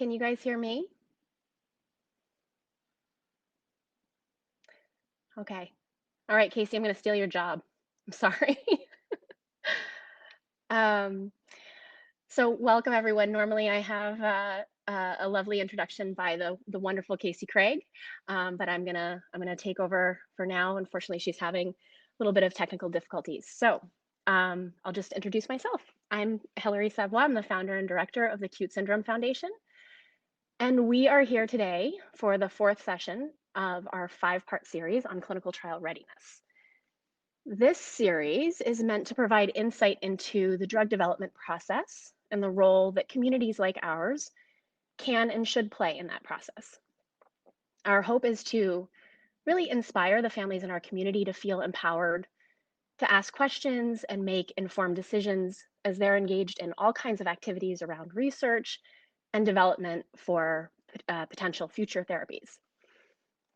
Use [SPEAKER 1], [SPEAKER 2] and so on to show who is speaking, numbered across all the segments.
[SPEAKER 1] Can you guys hear me? Okay. All right, Casey, I'm going to steal your job. I'm sorry. um, so welcome everyone. Normally I have a lovely introduction by the wonderful Casey Craig, but I'm gonna take over for now. Unfortunately, she's having a little bit of technical difficulties. So I'll just introduce myself. I'm Hilary Savoie. I'm the founder and director of the Cute Syndrome Foundation. And we are here today for the fourth session of our 5-part series on clinical trial readiness. This series is meant to provide insight into the drug development process and the role that communities like ours can and should play in that process. Our hope is to really inspire the families in our community to feel empowered, to ask questions and make informed decisions as they're engaged in all kinds of activities around research and development for potential future therapies.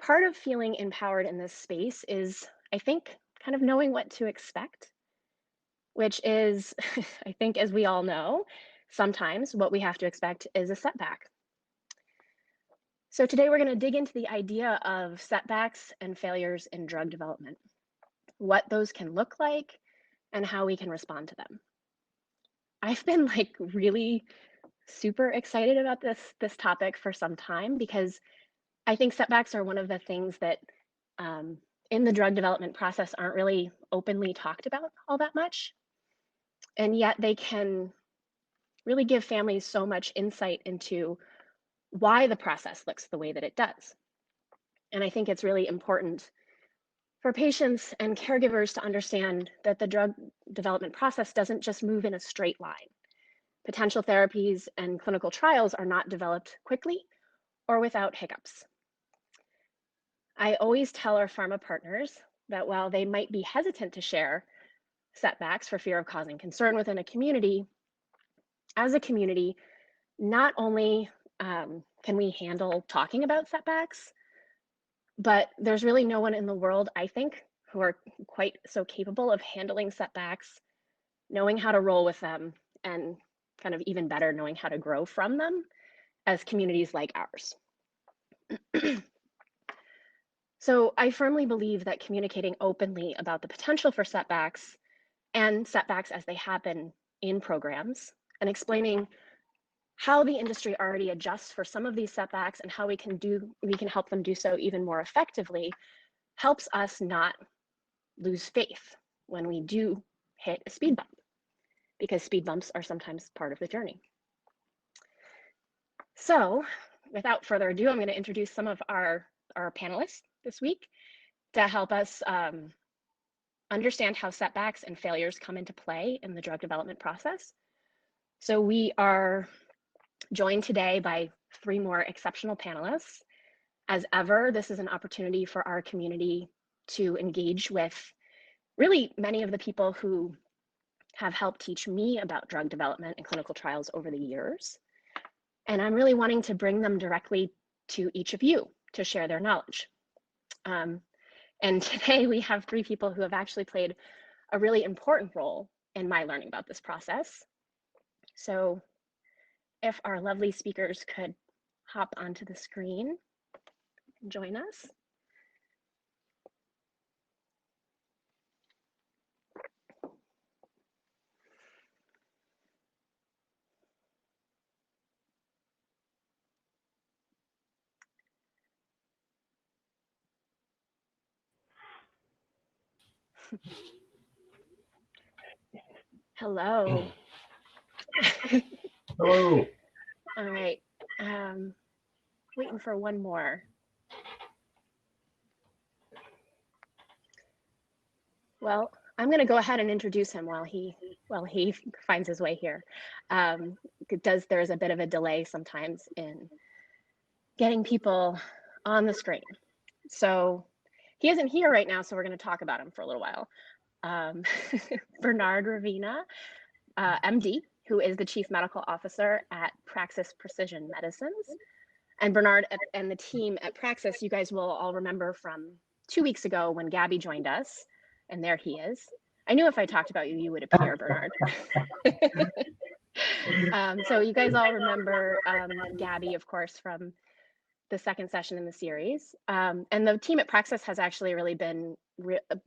[SPEAKER 1] Part of feeling empowered in this space is, I think, kind of knowing what to expect, which is, I think, as we all know, sometimes what we have to expect is a setback. So today we're going to dig into the idea of setbacks and failures in drug development, what those can look like, and how we can respond to them. I've been really super excited about this topic for some time because I think setbacks are one of the things that in the drug development process aren't really openly talked about all that much. And yet they can really give families so much insight into why the process looks the way that it does. And I think it's really important for patients and caregivers to understand that the drug development process doesn't just move in a straight line. Potential therapies and clinical trials are not developed quickly or without hiccups. I always tell our pharma partners that while they might be hesitant to share setbacks for fear of causing concern within a community, as a community, not only can we handle talking about setbacks, but there's really no one in the world, I think, who are quite so capable of handling setbacks, knowing how to roll with them, and kind of even better, knowing how to grow from them as communities like ours. So I firmly believe that communicating openly about the potential for setbacks and setbacks as they happen in programs and explaining how the industry already adjusts for some of these setbacks and how we can help them do so even more effectively helps us not lose faith when we do hit a speed bump, because speed bumps are sometimes part of the journey. So without further ado, I'm going to introduce some of our panelists this week to help us understand how setbacks and failures come into play in the drug development process. So we are joined today by 3 more exceptional panelists. As ever, this is an opportunity for our community to engage with really many of the people who have helped teach me about drug development and clinical trials over the years. And I'm really wanting to bring them directly to each of you to share their knowledge. And today we have 3 people who have actually played a really important role in my learning about this process. So if our lovely speakers could hop onto the screen and join us. Hello.
[SPEAKER 2] Hello.
[SPEAKER 1] All right. Waiting for one more. Well, I'm going to go ahead and introduce him while he finds his way here. There's a bit of a delay sometimes in getting people on the screen. So he isn't here right now, so we're going to talk about him for a little while. Bernard Ravina, MD, who is the Chief Medical Officer at Praxis Precision Medicines. And Bernard and the team at Praxis, you guys will all remember from 2 weeks ago when Gabby joined us, and there he is. I knew if I talked about you, you would appear, Bernard. So you guys all remember Gabby, of course, from the second session in the series. And the team at Praxis has actually really been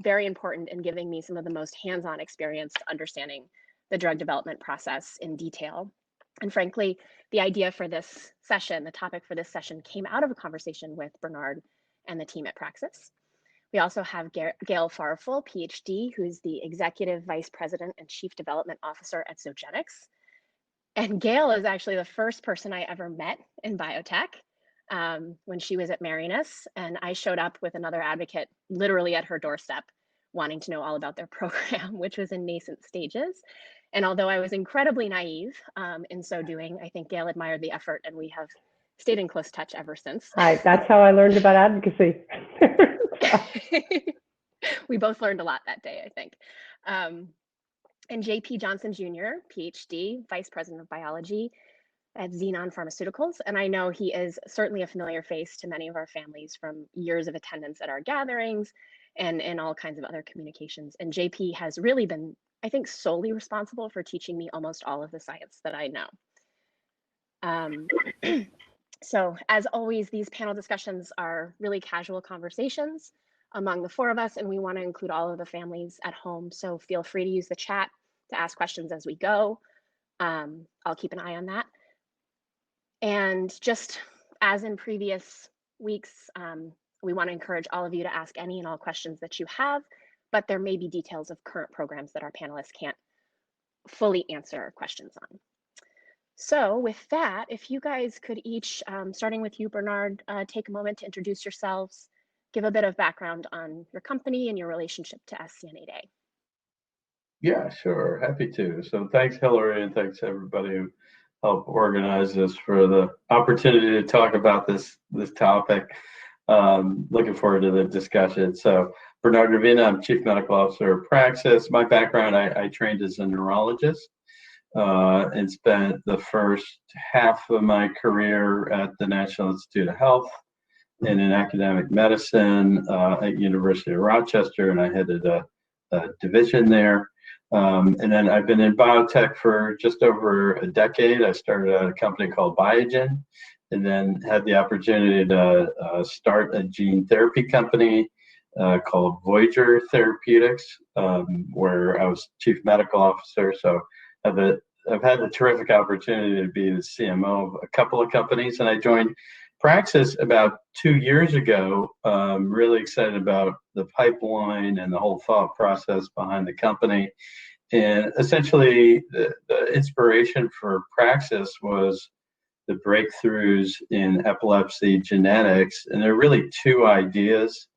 [SPEAKER 1] very important in giving me some of the most hands-on experience to understanding the drug development process in detail. And frankly, the idea for this session, the topic for this session, came out of a conversation with Bernard and the team at Praxis. We also have Gail Farfel, PhD, who's the Executive Vice President and Chief Development Officer at Zogenix. And Gail is actually the first person I ever met in biotech when she was at Readiness. And I showed up with another advocate literally at her doorstep, wanting to know all about their program, which was in nascent stages. And although I was incredibly naive in so doing, I think Gail admired the effort, and we have stayed in close touch ever since.
[SPEAKER 2] Hi, that's how I learned about advocacy.
[SPEAKER 1] We both learned a lot that day, I think. And JP Johnson Jr., PhD, Vice President of Biology at Xenon Pharmaceuticals. And I know he is certainly a familiar face to many of our families from years of attendance at our gatherings and all kinds of other communications. And JP has really been, I think, solely responsible for teaching me almost all of the science that I know. So as always, these panel discussions are really casual conversations among the four of us, and we want to include all of the families at home. So feel free to use the chat to ask questions as we go. I'll keep an eye on that. And just as in previous weeks, we want to encourage all of you to ask any and all questions that you have, but there may be details of current programs that our panelists can't fully answer questions on. So with that, if you guys could each, starting with you, Bernard, take a moment to introduce yourselves, give a bit of background on your company and your relationship to SCN8A.
[SPEAKER 3] Yeah, sure. Happy to. So thanks, Hillary, and thanks everybody who helped organize this for the opportunity to talk about this topic. Looking forward to the discussion. So Bernard Ravina, I'm Chief Medical Officer of Praxis. My background, I trained as a neurologist and spent the first half of my career at the National Institute of Health and in academic medicine at University of Rochester, and I headed a division there. And then I've been in biotech for just over a decade. I started at a company called Biogen, and then had the opportunity to start a gene therapy company called Voyager Therapeutics, where I was chief medical officer. So I've had the terrific opportunity to be the CMO of a couple of companies, and I joined Praxis about 2 years ago. Really excited about the pipeline and the whole thought process behind the company. And essentially, the inspiration for Praxis was the breakthroughs in epilepsy genetics. And there are really two ideas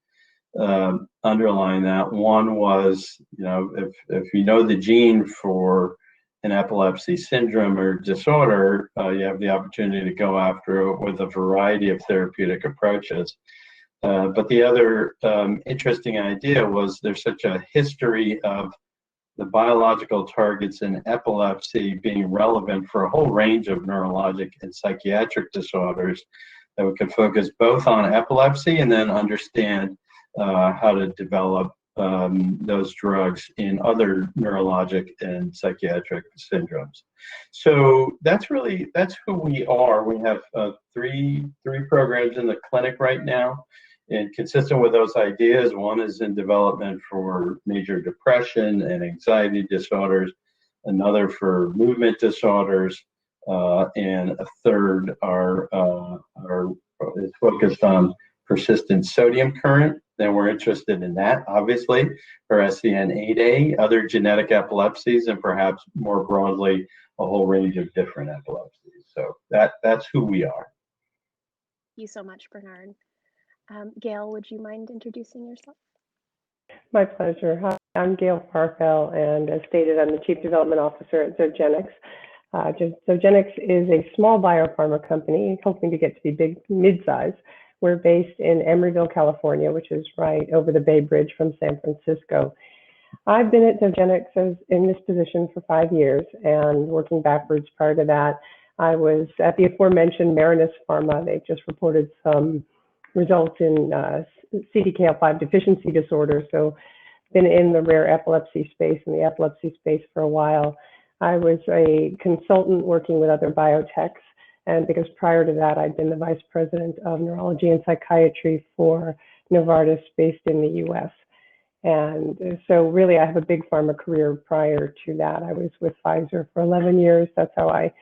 [SPEAKER 3] underlying that. One was, if you know the gene for an epilepsy syndrome or disorder, you have the opportunity to go after it with a variety of therapeutic approaches. But the other interesting idea was there's such a history of the biological targets in epilepsy being relevant for a whole range of neurologic and psychiatric disorders, that we could focus both on epilepsy and then understand how to develop those drugs in other neurologic and psychiatric syndromes. So that's who we are. We have three programs in the clinic right now, and consistent with those ideas, one is in development for major depression and anxiety disorders, another for movement disorders, and a third is focused on persistent sodium current. Then we're interested in that, obviously, for SCN8A, other genetic epilepsies, and perhaps more broadly, a whole range of different epilepsies. So that's who we are.
[SPEAKER 1] Thank you so much, Bernard. Gail, would you mind introducing yourself?
[SPEAKER 2] My pleasure. Hi, I'm Gail Farfel, and as stated, I'm the Chief Development Officer at Zogenix. Zogenix is a small biopharma company hoping to get to be mid-size. We're based in Emeryville, California, which is right over the Bay Bridge from San Francisco. I've been at Zogenix in this position for 5 years, and working backwards prior to that, I was at the aforementioned Marinus Pharma. They just reported some results in CDKL5 deficiency disorder, so been in the rare epilepsy space and the epilepsy space for a while. I was a consultant working with other biotechs, and because prior to that, I'd been the vice president of neurology and psychiatry for Novartis based in the US. And so really, I have a big pharma career prior to that. I was with Pfizer for 11 years. That's how I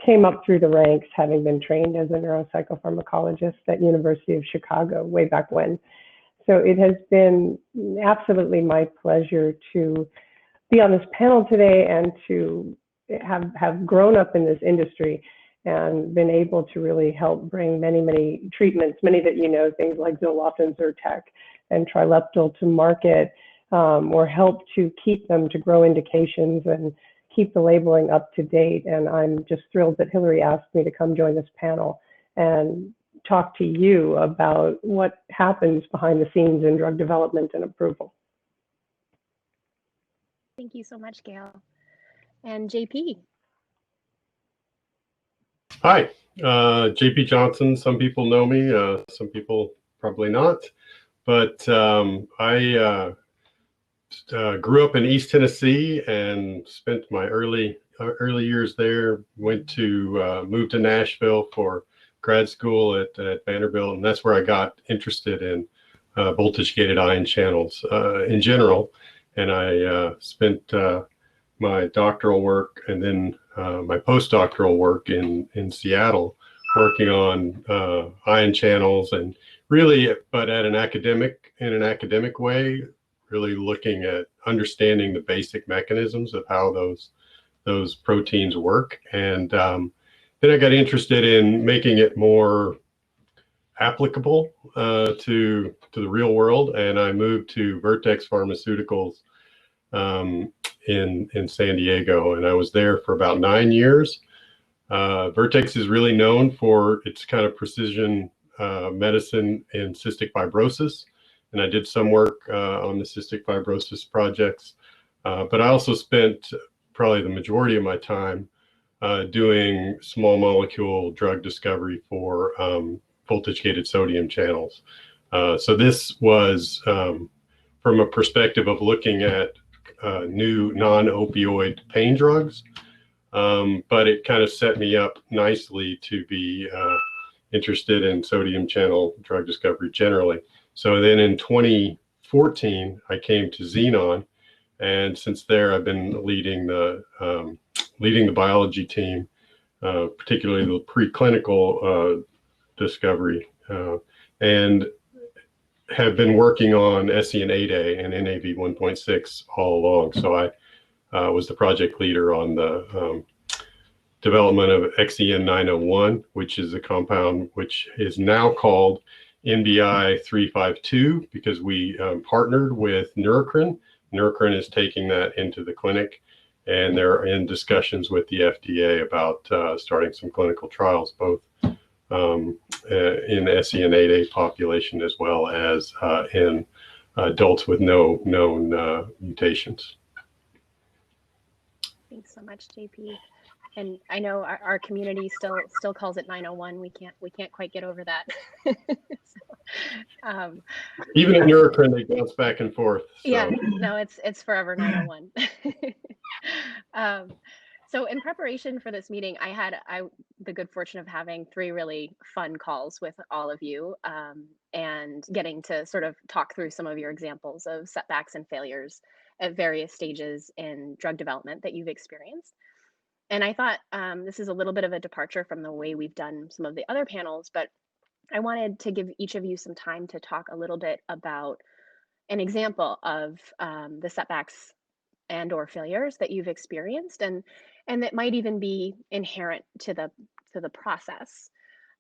[SPEAKER 2] came up through the ranks, having been trained as a neuropsychopharmacologist at University of Chicago way back when. So it has been absolutely my pleasure to be on this panel today and to have grown up in this industry and been able to really help bring many treatments, many that you know, things like Zoloft and Zyrtec and Trileptal to market, or help to keep them to grow indications and keep the labeling up to date. And I'm just thrilled that Hillary asked me to come join this panel and talk to you about what happens behind the scenes in drug development and approval.
[SPEAKER 1] Thank you so much, Gail. And JP.
[SPEAKER 4] Hi, JP Johnson. Some people know me, some people probably not. But I grew up in East Tennessee and spent my early years there. Moved to Nashville for grad school at Vanderbilt, and that's where I got interested in voltage-gated ion channels in general. And I spent my doctoral work and then my postdoctoral work in Seattle, working on ion channels, and really, but in an academic way, really looking at understanding the basic mechanisms of how those proteins work. And then I got interested in making it more applicable to the real world, and I moved to Vertex Pharmaceuticals in San Diego, and I was there for about 9 years. Vertex is really known for its kind of precision medicine in cystic fibrosis, and I did some work on the cystic fibrosis projects, but I also spent probably the majority of my time doing small molecule drug discovery for voltage-gated sodium channels. So this was from a perspective of looking at new non-opioid pain drugs, but it kind of set me up nicely to be interested in sodium channel drug discovery generally. So then in 2014, I came to Xenon, and since there I've been leading the biology team, particularly the preclinical discovery, and have been working on SCN8A and NAV1.6 all along. So I was the project leader on the development of XEN901, which is a compound which is now called NBI-352 because we partnered with Neurocrine. Neurocrine is taking that into the clinic, and they're in discussions with the FDA about starting some clinical trials, both in the SCN8A population as well as in adults with no known mutations.
[SPEAKER 1] Thanks so much, JP. And I know our community still calls it 901. We can't quite get over that. So,
[SPEAKER 4] even at Neurocrine, they bounce back and forth. So.
[SPEAKER 1] Yeah, no, it's forever 901. So in preparation for this meeting, I had the good fortune of having 3 really fun calls with all of you, and getting to sort of talk through some of your examples of setbacks and failures at various stages in drug development that you've experienced. And I thought this is a little bit of a departure from the way we've done some of the other panels, but I wanted to give each of you some time to talk a little bit about an example of the setbacks and or failures that you've experienced, and that might even be inherent to the process.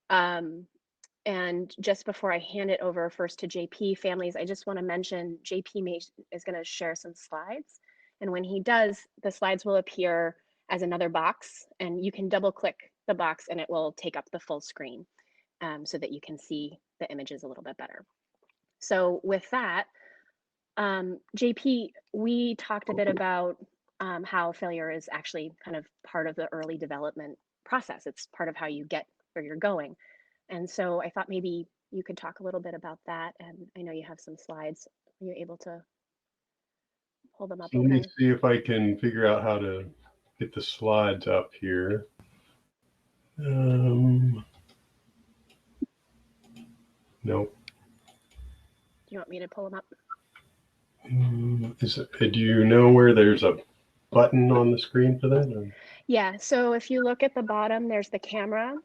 [SPEAKER 1] And just before I hand it over first to JP, families, I just want to mention JP is going to share some slides, and when he does, the slides will appear as another box, and you can double click the box and it will take up the full screen, so that you can see the images a little bit better. So with that, JP, we talked a bit about how failure is actually kind of part of the early development process. It's part of how you get where you're going. And so I thought maybe you could talk a little bit about that. And I know you have some slides. Are you able to pull them up?
[SPEAKER 4] So let me see if I can figure out how to get the slides up here. Nope.
[SPEAKER 1] Do you want me to pull them up?
[SPEAKER 4] Do you know where there's a button on the screen for that? Or?
[SPEAKER 1] Yeah, so if you look at the bottom, there's the camera,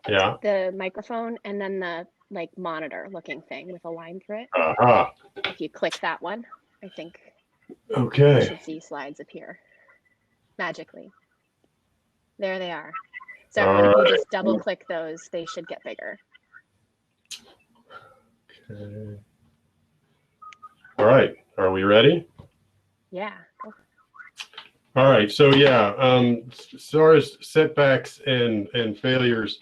[SPEAKER 4] Yeah.
[SPEAKER 1] the microphone, and then the like monitor looking thing with a line through it.
[SPEAKER 4] Aha.
[SPEAKER 1] If you click that one, I think you
[SPEAKER 4] Okay.
[SPEAKER 1] should see slides appear magically. There they are. So
[SPEAKER 4] All
[SPEAKER 1] everyone, if you
[SPEAKER 4] right.
[SPEAKER 1] just double click those, they should get bigger.
[SPEAKER 4] Okay. All right. Are we ready?
[SPEAKER 1] Yeah.
[SPEAKER 4] All right. So yeah, as far as setbacks and failures,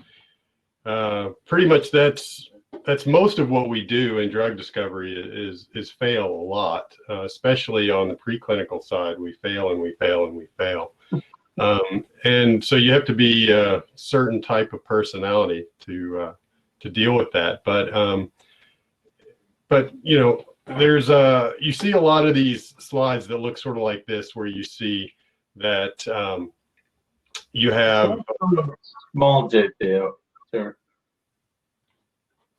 [SPEAKER 4] pretty much that's most of what we do in drug discovery is fail a lot, especially on the preclinical side. We fail and we fail and we fail. And so you have to be a certain type of personality to deal with that. But you know, there's you see a lot of these slides that look sort of like this, where you see that you have
[SPEAKER 3] small JPO. Sure.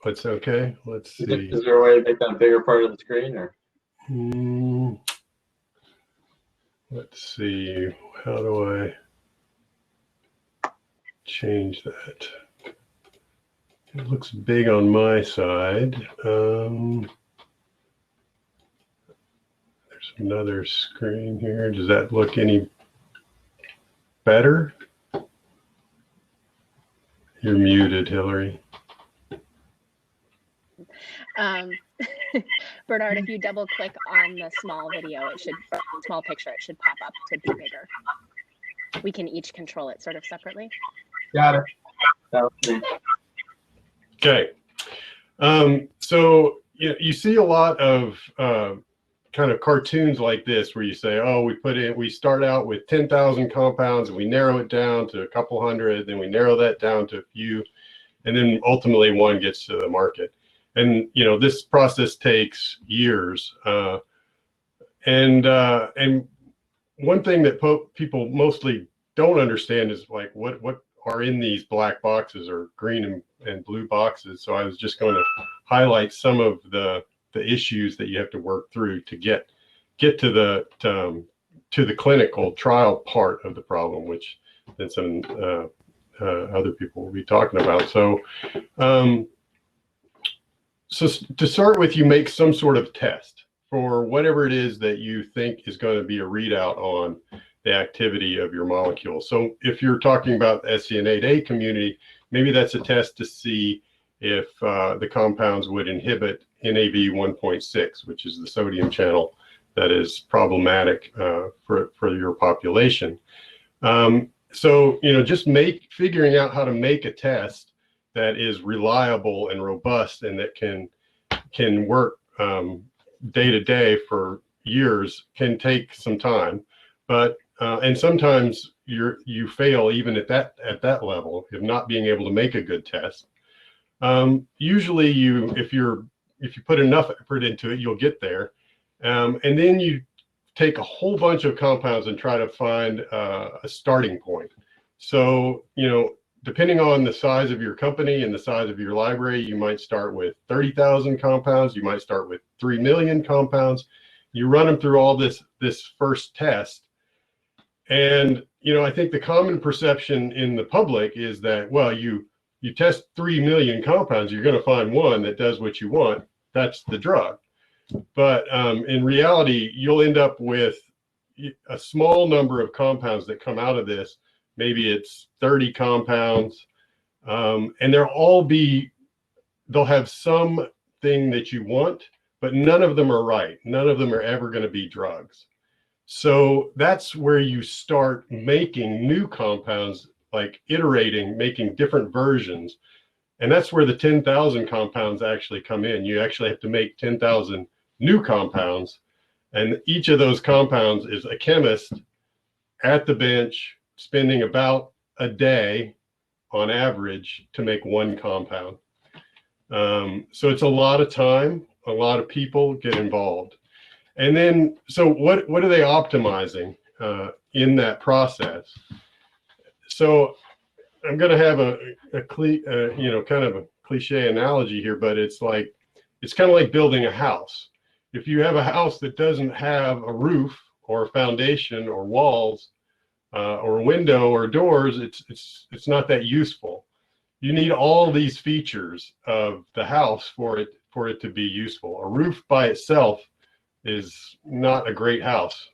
[SPEAKER 4] What's okay? Let's see.
[SPEAKER 3] Is there a way to make that a bigger part of the screen, or?
[SPEAKER 4] Let's see. How do I change that? It looks big on my side. There's another screen here. Does that look any better? You're muted, Hillary.
[SPEAKER 1] Bernard, if you double click on the small video, small picture, it should pop up to be bigger. We can each control it sort of separately.
[SPEAKER 3] Got it. That was me.
[SPEAKER 4] Okay. So you see a lot of kind of cartoons like this where you say, oh, we start out with 10,000 compounds and we narrow it down to a couple hundred, then we narrow that down to a few, and then ultimately one gets to the market. And you know, this process takes years. And one thing that people mostly don't understand is like what are in these black boxes or green and blue boxes. So I was just going to highlight some of the issues that you have to work through to get to the clinical trial part of the problem, which then some other people will be talking about. So so to start with, you make some sort of test for whatever it is that you think is going to be a readout on the activity of your molecule. So if you're talking about the SCN8A community, maybe that's a test to see if the compounds would inhibit NAV 1.6, which is the sodium channel that is problematic for your population. So, you know, just figuring out how to make a test that is reliable and robust and that can work day to day for years can take some time. But and sometimes you fail even at that level of not being able to make a good test. Usually if you put enough effort into it, you'll get there. And then you take a whole bunch of compounds and try to find a starting point. So, you know, depending on the size of your company and the size of your library, you might start with 30,000 compounds. You might start with 3 million compounds. You run them through all this first test. And, you know, I think the common perception in the public is that, well, you test 3 million compounds, you're going to find one that does what you want. That's the drug. But in reality, you'll end up with a small number of compounds that come out of this. Maybe it's 30 compounds, and they'll have something that you want, but none of them are right. None of them are ever going to be drugs. So that's where you start making new compounds, like iterating, making different versions. And that's where the 10,000 compounds actually come in. You actually have to make 10,000 new compounds. And each of those compounds is a chemist at the bench spending about a day on average to make one compound. So it's a lot of time, a lot of people get involved. And then, so what are they optimizing? in that process. So I'm going to have kind of a cliche analogy here, but it's kind of like building a house. If you have a house that doesn't have a roof or a foundation or walls or a window or doors, it's not that useful. You need all these features of the house for it to be useful. A roof by itself is not a great house.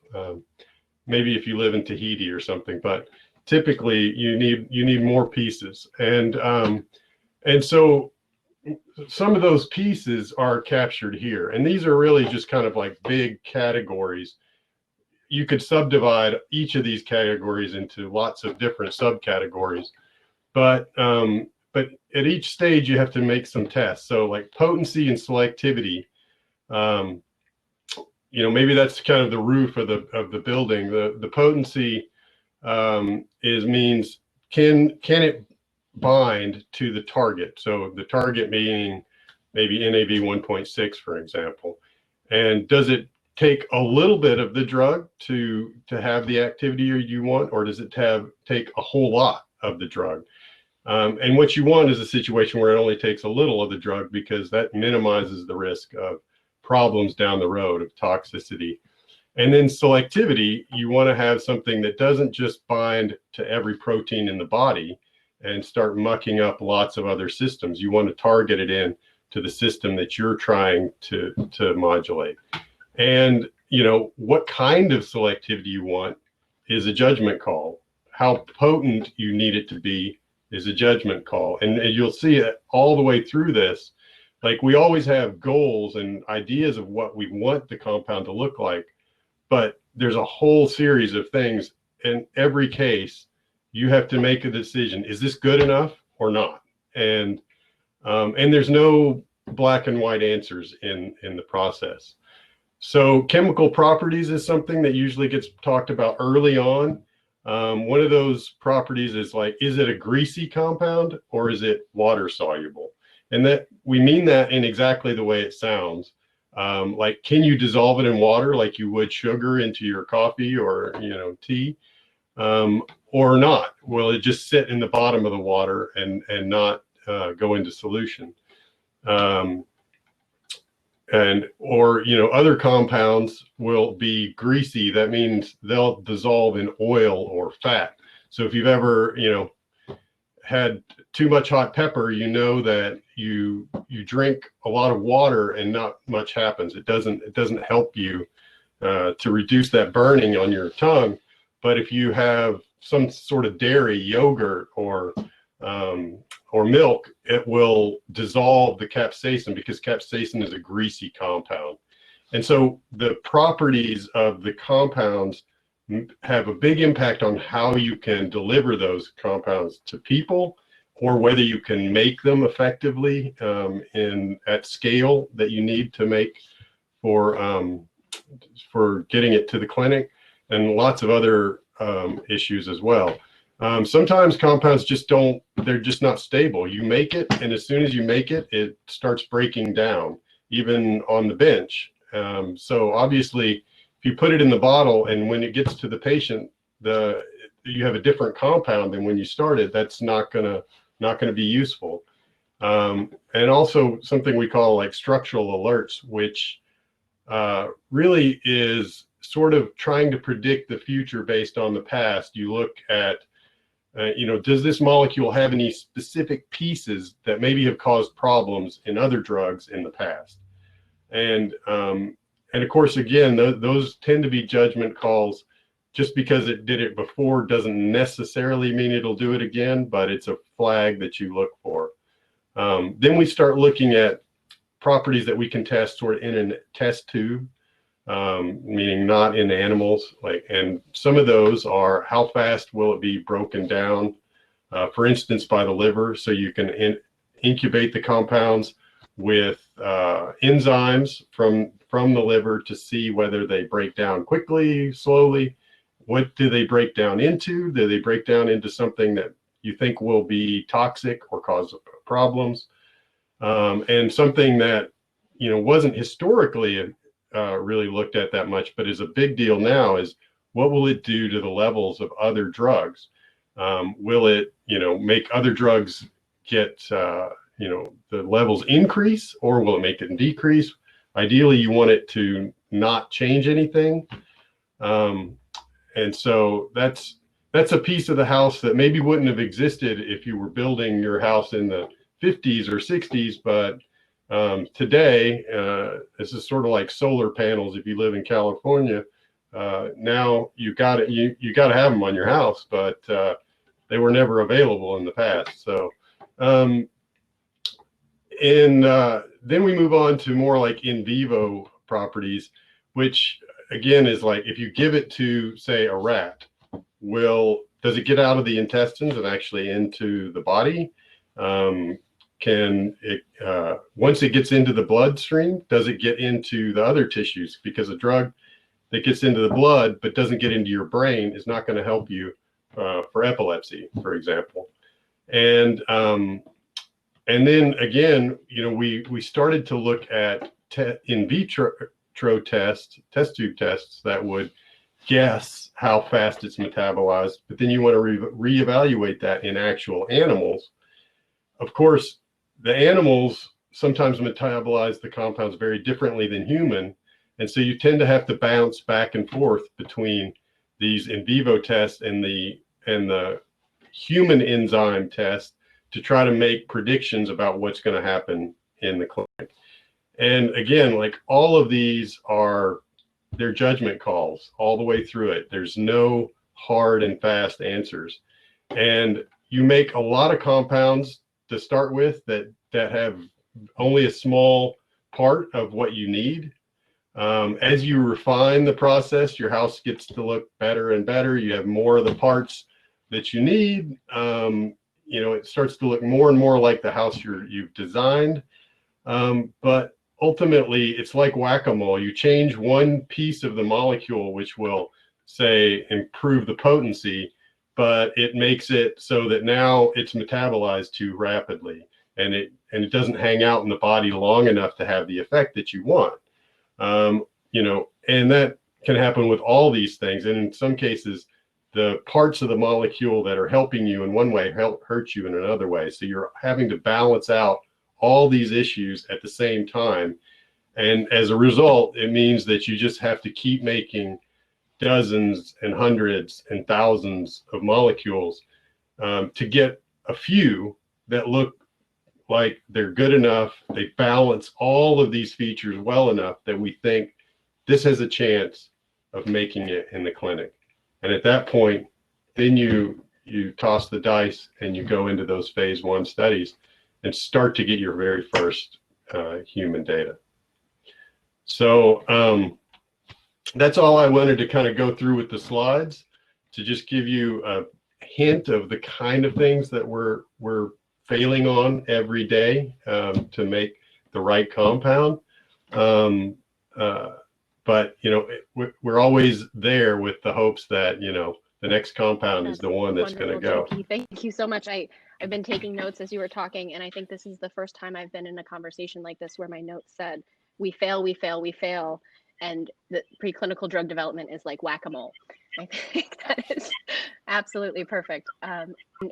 [SPEAKER 4] Maybe if you live in Tahiti or something, but typically you need more pieces. And so some of those pieces are captured here. And these are really just kind of like big categories. You could subdivide each of these categories into lots of different subcategories. But at each stage, you have to make some tests. So like potency and selectivity, maybe that's kind of the roof of the building. The potency means can it bind to the target? So the target meaning maybe NAV 1.6, for example. And does it take a little bit of the drug to have the activity you want, or does it take a whole lot of the drug? And what you want is a situation where it only takes a little of the drug, because that minimizes the risk of problems down the road of toxicity. And then selectivity, you want to have something that doesn't just bind to every protein in the body and start mucking up lots of other systems. You want to target it in to the system that you're trying to modulate. And, what kind of selectivity you want is a judgment call. How potent you need it to be is a judgment call. And you'll see it all the way through this. Like, we always have goals and ideas of what we want the compound to look like, but there's a whole series of things. In every case, you have to make a decision. Is this good enough or not? And there's no black and white answers in the process. So chemical properties is something that usually gets talked about early on. One of those properties is like, is it a greasy compound or is it water soluble? And that we mean that in exactly the way it sounds. Like, can you dissolve it in water like you would sugar into your coffee or tea, or not? Will it just sit in the bottom of the water and not go into solution? Or other compounds will be greasy. That means they'll dissolve in oil or fat. So if you've ever had too much hot pepper, that you drink a lot of water and not much happens. It doesn't help you to reduce that burning on your tongue. But if you have some sort of dairy, yogurt, or milk, it will dissolve the capsaicin, because capsaicin is a greasy compound. And so the properties of the compounds have a big impact on how you can deliver those compounds to people, or whether you can make them effectively at scale that you need to make for getting it to the clinic, and lots of other issues as well. Sometimes compounds they're just not stable. You make it, and as soon as you make it, it starts breaking down, even on the bench. So obviously, if you put it in the bottle and when it gets to the patient, you have a different compound than when you started, that's not gonna be useful. And also something we call like structural alerts, which really is sort of trying to predict the future based on the past. You look at does this molecule have any specific pieces that maybe have caused problems in other drugs in the past? And of course, again, those tend to be judgment calls. Just because it did it before doesn't necessarily mean it'll do it again, but it's a flag that you look for. Then we start looking at properties that we can test sort of in a test tube, meaning not in animals. And some of those are, how fast will it be broken down, for instance, by the liver. So you can incubate the compounds with enzymes from the liver to see whether they break down quickly, slowly. What do they break down into? Do they break down into something that you think will be toxic or cause problems? And something that wasn't historically really looked at that much, but is a big deal now, is what will it do to the levels of other drugs? Will it, make other drugs get, the levels increase, or will it make it decrease? Ideally, you want it to not change anything. And so that's a piece of the house that maybe wouldn't have existed if you were building your house in the 50s or 60s, but today, this is sort of like solar panels. If you live in California, now you got to have them on your house, but they were never available in the past. So, then we move on to more like in vivo properties, which again is like if you give it to, say, a rat, does it get out of the intestines and actually into the body? Can it, once it gets into the bloodstream, does it get into the other tissues? Because a drug that gets into the blood but doesn't get into your brain is not going to help you for epilepsy, for example. And then again, we started to look at in vitro test tube tests that would guess how fast it's metabolized, but then you want to reevaluate that in actual animals. Of course, the animals sometimes metabolize the compounds very differently than human, and so you tend to have to bounce back and forth between these in vivo tests and the human enzyme test to try to make predictions about what's going to happen in the clinic. And again, like all of these they're judgment calls all the way through it. There's no hard and fast answers. And you make a lot of compounds to start with that have only a small part of what you need. As you refine the process, your house gets to look better and better. You have more of the parts that you need. It starts to look more and more like the house you've designed. But ultimately, it's like whack-a-mole. You change one piece of the molecule, which will, say, improve the potency, but it makes it so that now it's metabolized too rapidly, and it doesn't hang out in the body long enough to have the effect that you want. And that can happen with all these things. And in some cases, the parts of the molecule that are helping you in one way hurt you in another way. So you're having to balance out all these issues at the same time. And as a result, it means that you just have to keep making dozens and hundreds and thousands of molecules to get a few that look like they're good enough. They balance all of these features well enough that we think this has a chance of making it in the clinic. And at that point, then you toss the dice and you go into those phase 1 studies and start to get your very first human data. So that's all I wanted to kind of go through with the slides, to just give you a hint of the kind of things that we're failing on every day to make the right compound. But we're always there with the hopes that the next compound is the one that's going to go.
[SPEAKER 1] JP. Thank you so much. I've been taking notes as you were talking, and I think this is the first time I've been in a conversation like this where my notes said, we fail, we fail, we fail. And the preclinical drug development is like whack-a-mole. I think that is absolutely perfect.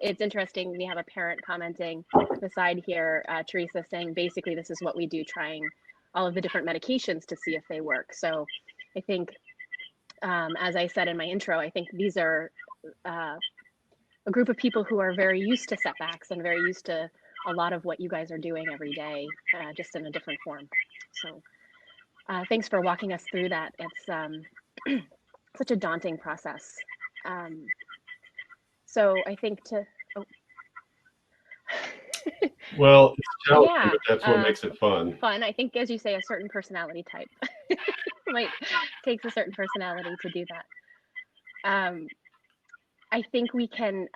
[SPEAKER 1] It's interesting, we have a parent commenting beside here, Teresa, saying basically this is what we do, trying all of the different medications to see if they work. So I think, as I said in my intro, I think these are a group of people who are very used to setbacks and very used to a lot of what you guys are doing every day, just in a different form. So thanks for walking us through that. It's such a daunting process. So I think
[SPEAKER 4] Well, it's challenging,
[SPEAKER 1] yeah,
[SPEAKER 4] but that's what makes it fun.
[SPEAKER 1] Fun. I think, as you say, a certain personality type takes a certain personality to do that. I think we can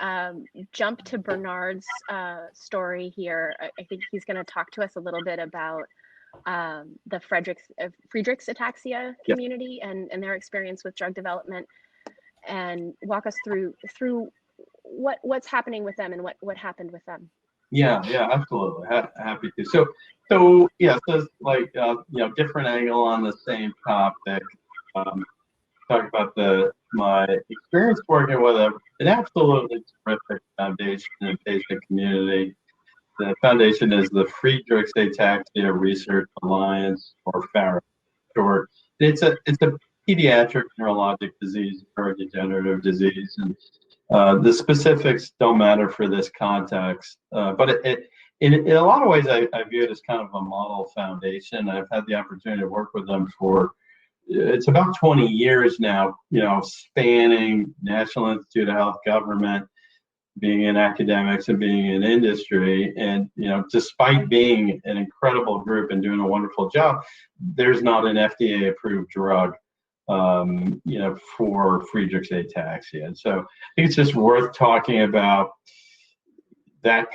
[SPEAKER 1] jump to Bernard's story here. I think he's going to talk to us a little bit about the Friedreich's ataxia community and their experience with drug development, and walk us through what's happening with them and what happened with them.
[SPEAKER 3] Yeah, absolutely. Happy to. So yeah, so it's like different angle on the same topic. Talk about the my experience working with an absolutely terrific foundation and patient community. The foundation is the Friedreich's Ataxia Research Alliance, or FARA short. It's a pediatric neurologic disease, neurodegenerative disease, and the specifics don't matter for this context. But in a lot of ways, I view it as kind of a model foundation. I've had the opportunity to work with them for it's about 20 years now, spanning National Institute of Health, government, being in academics and being in industry. And, despite being an incredible group and doing a wonderful job, there's not an FDA approved drug, for Friedreich's ataxia. And so I think it's just worth talking about that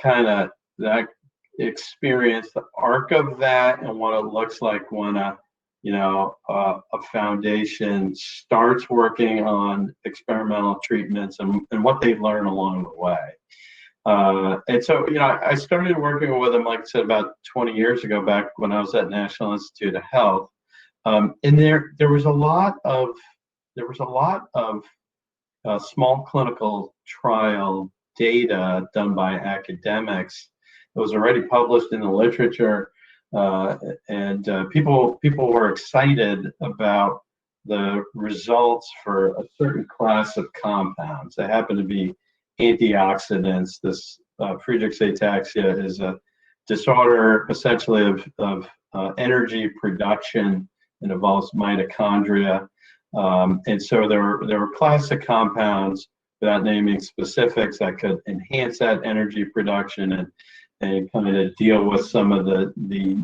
[SPEAKER 3] experience, the arc of that, and what it looks like when a foundation starts working on experimental treatments and what they learn along the way. And so, I started working with them, like I said, about 20 years ago, back when I was at National Institute of Health. And there was a lot of small clinical trial data done by academics. It was already published in the literature. And people were excited about the results for a certain class of compounds. They happen to be antioxidants. This Friedreich's ataxia is a disorder essentially of energy production. It involves mitochondria. And so there were class of compounds, without naming specifics, that could enhance that energy production and kind of deal with some of the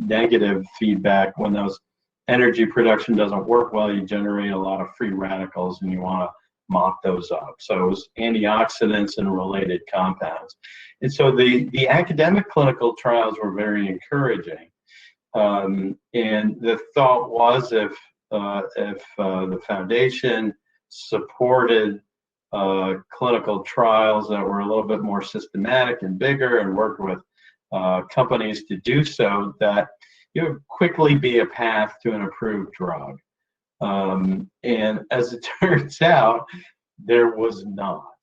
[SPEAKER 3] negative feedback. When those energy production doesn't work well, you generate a lot of free radicals and you want to mop those up. So it was antioxidants and related compounds. And so the academic clinical trials were very encouraging. And the thought was if the foundation supported clinical trials that were a little bit more systematic and bigger and worked with companies to do so, that it would quickly be a path to an approved drug. And as it turns out, there was not.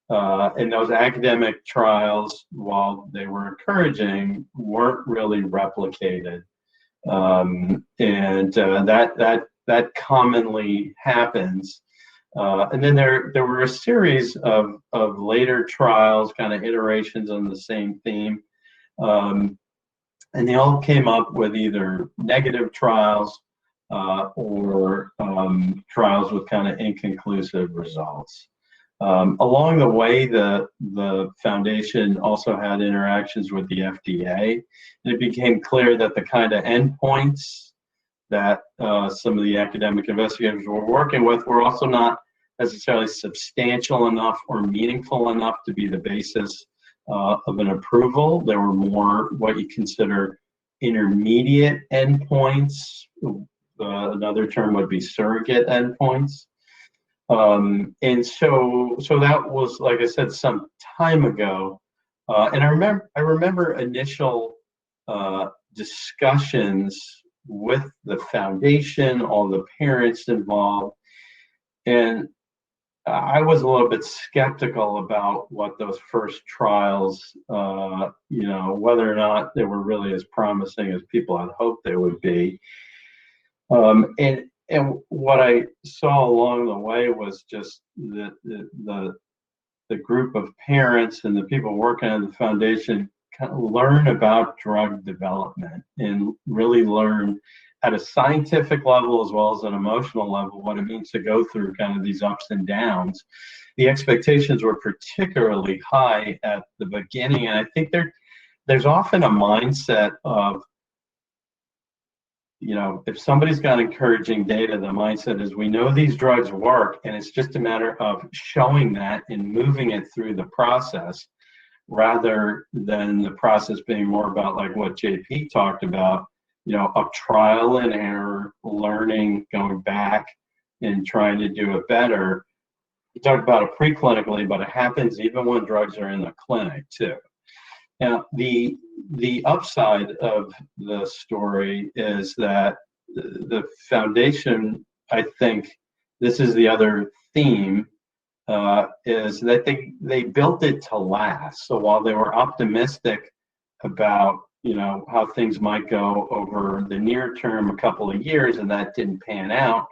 [SPEAKER 3] And those academic trials, while they were encouraging, weren't really replicated. And that commonly happens. And then there were a series of later trials, kind of iterations on the same theme. And they all came up with either negative trials or trials with kind of inconclusive results. Along the way, the foundation also had interactions with the FDA, and it became clear that the kind of endpoints that some of the academic investigators were working with were also not necessarily substantial enough or meaningful enough to be the basis of an approval. There were more what you consider intermediate endpoints. Another term would be surrogate endpoints. And so that was, like I said, some time ago. And I remember initial discussions with the foundation, all the parents involved, and I was a little bit skeptical about what those first trials, whether or not they were really as promising as people had hoped they would be. And what I saw along the way was just the group of parents and the people working at the foundation kind of learn about drug development and really learn at a scientific level as well as an emotional level what it means to go through kind of these ups and downs. The expectations were particularly high at the beginning, and I think there's often a mindset of, if somebody's got encouraging data, the mindset is we know these drugs work, and it's just a matter of showing that and moving it through the process, rather than the process being more about like what JP talked about, a trial and error, learning, going back and trying to do it better. You talked about it preclinically, but it happens even when drugs are in the clinic too. Now, the upside of the story is that the foundation, I think this is the other theme is that they built it to last. So while they were optimistic about how things might go over the near term, a couple of years, and that didn't pan out,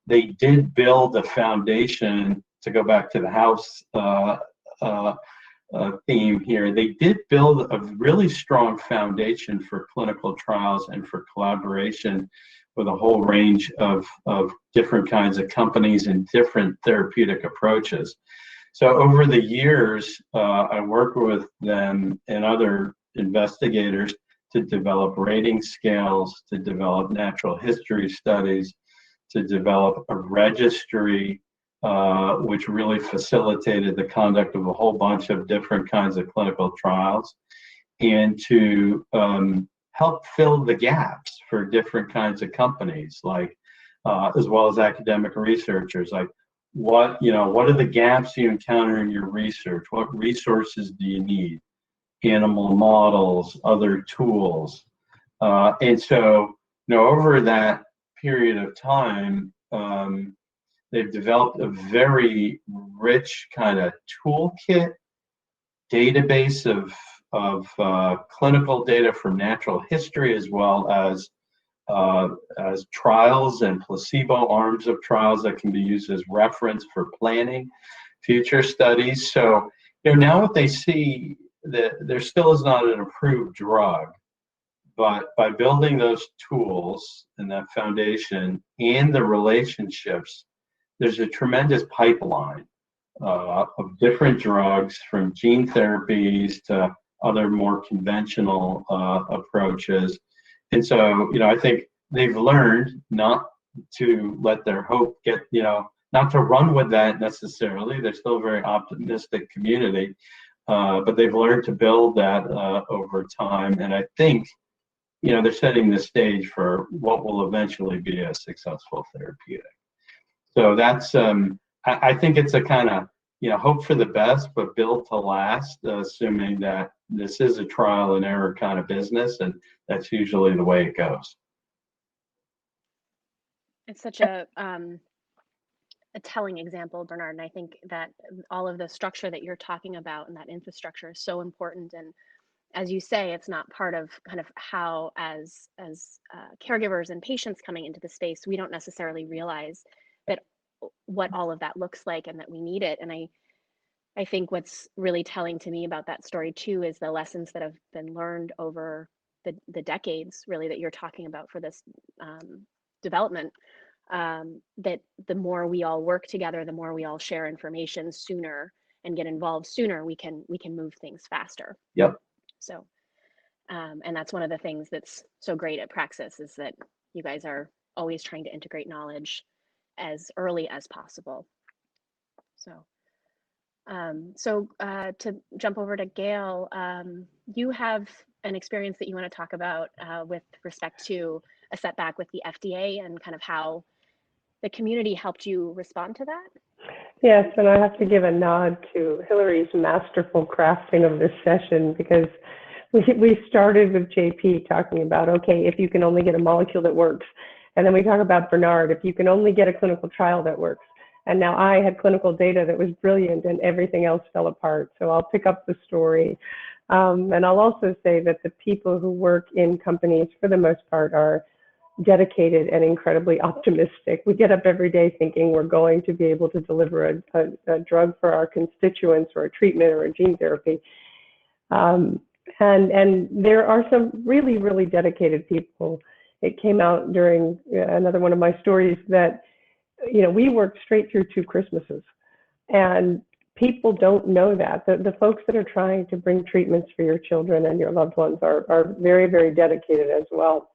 [SPEAKER 3] they did build a foundation. To go back to the house theme here, they did build a really strong foundation for clinical trials and for collaboration with a whole range of different kinds of companies and different therapeutic approaches. So over the years, I worked with them and other investigators to develop rating scales, to develop natural history studies, to develop a registry, which really facilitated the conduct of a whole bunch of different kinds of clinical trials, and to help fill the gaps for different kinds of companies, like as well as academic researchers, like what are the gaps you encounter in your research? What resources do you need? Animal models, other tools, and so over that period of time, they've developed a very rich kind of toolkit database of clinical data from natural history, as well as trials and placebo arms of trials that can be used as reference for planning future studies. So now what they see, that there still is not an approved drug, but by building those tools and that foundation and the relationships, there's a tremendous pipeline of different drugs, from gene therapies to other more conventional approaches. And so, I think they've learned not to let their hope get, not to run with that necessarily. They're still a very optimistic community, but they've learned to build that over time. And I think, they're setting the stage for what will eventually be a successful therapeutic. So that's, I think it's a kind of, hope for the best, but build to last, assuming that this is a trial and error kind of business, and that's usually the way it goes.
[SPEAKER 1] It's such a telling example, Bernard, and I think that all of the structure that you're talking about and that infrastructure is so important. And as you say, it's not part of kind of how, as caregivers and patients coming into the space, we don't necessarily realize that what all of that looks like and that we need it. And I think what's really telling to me about that story too is the lessons that have been learned over the decades, really, that you're talking about for this development. That the more we all work together, the more we all share information sooner and get involved sooner, we can move things faster.
[SPEAKER 3] Yep.
[SPEAKER 1] So, and that's one of the things that's so great at Praxis, is that you guys are always trying to integrate knowledge as early as possible. So, to jump over to Gail, you have an experience that you want to talk about with respect to a setback with the FDA and kind of how the community helped you respond to that.
[SPEAKER 2] Yes, and I have to give a nod to Hillary's masterful crafting of this session, because we started with JP talking about, okay, if you can only get a molecule that works. And then we talk about Bernard, if you can only get a clinical trial that works. And now I had clinical data that was brilliant and everything else fell apart. So I'll pick up the story. And I'll also say that the people who work in companies, for the most part, are dedicated and incredibly optimistic. We get up every day thinking we're going to be able to deliver a drug for our constituents, or a treatment, or a gene therapy. And there are some really, really dedicated people. It came out during another one of my stories that, we worked straight through 2 Christmases, and people don't know that. The folks that are trying to bring treatments for your children and your loved ones are very, very dedicated as well.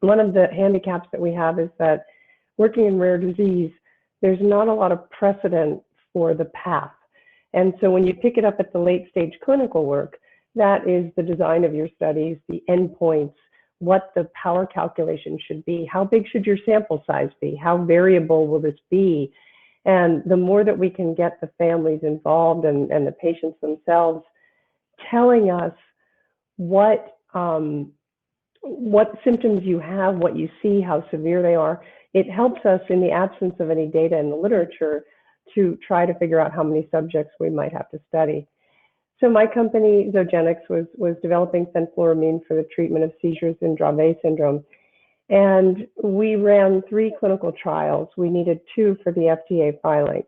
[SPEAKER 2] One of the handicaps that we have is that working in rare disease, there's not a lot of precedent for the path. And so when you pick it up at the late stage clinical work, that is the design of your studies, the endpoints, what the power calculation should be, how big should your sample size be, how variable will this be. And the more that we can get the families involved and the patients themselves telling us what symptoms you have, what you see, how severe they are, it helps us, in the absence of any data in the literature, to try to figure out how many subjects we might have to study. So my company, Zogenix, was developing fenfluramine for the treatment of seizures in Dravet syndrome. And we ran 3 clinical trials. We needed 2 for the FDA filing.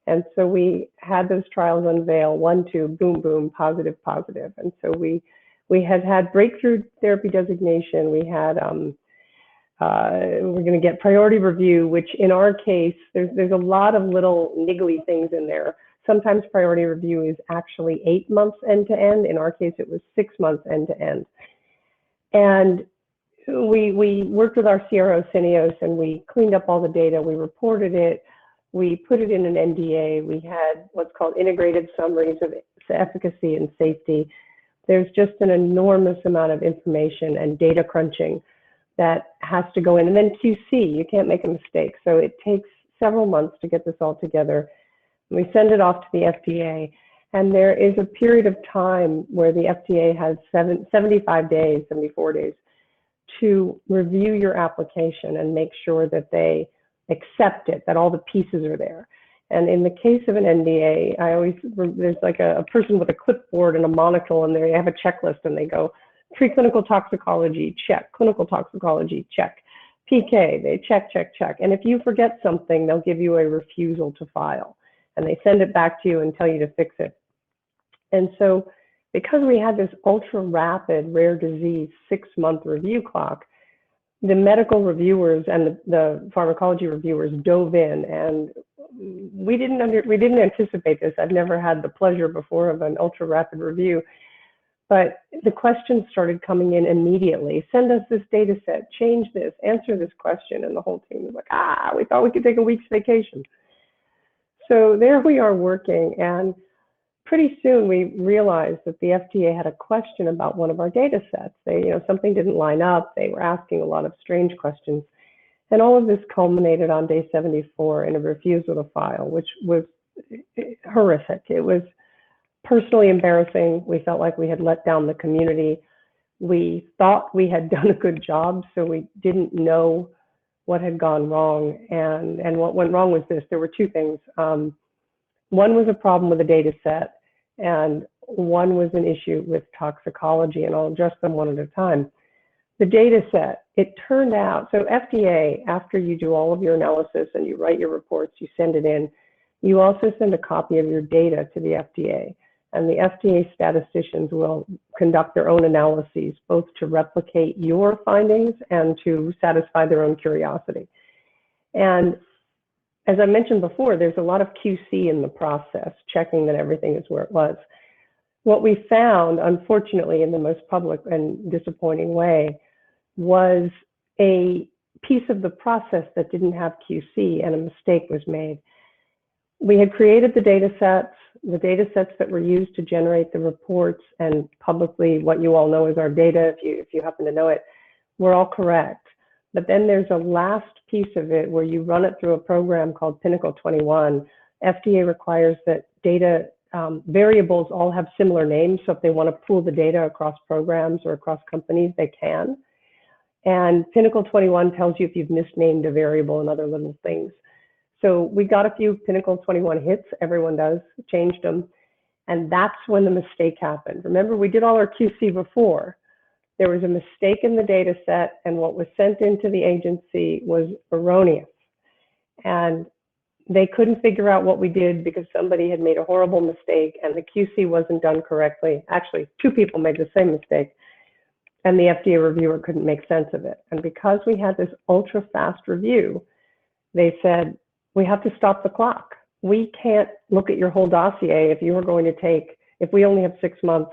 [SPEAKER 2] And so we had those trials unveil, 1, 2, boom, boom, positive, positive. And so we had breakthrough therapy designation. We had, we're going to get priority review, which in our case, there's a lot of little niggly things in there. Sometimes priority review is actually 8 months end to end. In our case, it was 6 months end to end. And we worked with our CRO, Syneos, and we cleaned up all the data. We reported it. We put it in an NDA. We had what's called integrated summaries of efficacy and safety. There's just an enormous amount of information and data crunching that has to go in. And then QC, you can't make a mistake. So it takes several months to get this all together. We send it off to the FDA. And there is a period of time where the FDA has 75 days, 74 days, to review your application and make sure that they accept it, that all the pieces are there. And in the case of an NDA, there's like a person with a clipboard and a monocle, and they have a checklist, and they go, preclinical toxicology, check, clinical toxicology, check, PK, they check, check, check. And if you forget something, they'll give you a refusal to file, and they send it back to you and tell you to fix it. And so because we had this ultra rapid rare disease 6-month review clock, the medical reviewers and the pharmacology reviewers dove in, and we didn't anticipate this. I've never had the pleasure before of an ultra rapid review, but the questions started coming in immediately. Send us this data set, change this, answer this question, and the whole team was like, we thought we could take a week's vacation. So there we are working, and pretty soon we realized that the FDA had a question about one of our data sets. Something didn't line up. They were asking a lot of strange questions. And all of this culminated on day 74 in a refusal to file, which was horrific. It was personally embarrassing. We felt like we had let down the community. We thought we had done a good job, so we didn't know what had gone wrong. And what went wrong was this. There were 2 things. One was a problem with the data set, and one was an issue with toxicology, and I'll address them one at a time. The data set, it turned out, so FDA, after you do all of your analysis and you write your reports, you send it in, you also send a copy of your data to the FDA, and the FDA statisticians will conduct their own analyses, both to replicate your findings and to satisfy their own curiosity. And as I mentioned before, there's a lot of QC in the process, checking that everything is where it was. What we found, unfortunately, in the most public and disappointing way, was a piece of the process that didn't have QC, and a mistake was made. We had created the data sets that were used to generate the reports, and publicly what you all know as our data, if you happen to know it, were all correct. But then there's a last piece of it where you run it through a program called Pinnacle 21. FDA requires that data variables all have similar names. So if they want to pool the data across programs or across companies, they can. And Pinnacle 21 tells you if you've misnamed a variable and other little things. So we got a few Pinnacle 21 hits, everyone does, changed them. And that's when the mistake happened. Remember, we did all our QC before. There was a mistake in the data set, and what was sent into the agency was erroneous. And they couldn't figure out what we did because somebody had made a horrible mistake and the QC wasn't done correctly. Actually, 2 people made the same mistake, and the FDA reviewer couldn't make sense of it. And because we had this ultra fast review, they said, we have to stop the clock. We can't look at your whole dossier if we only have 6 months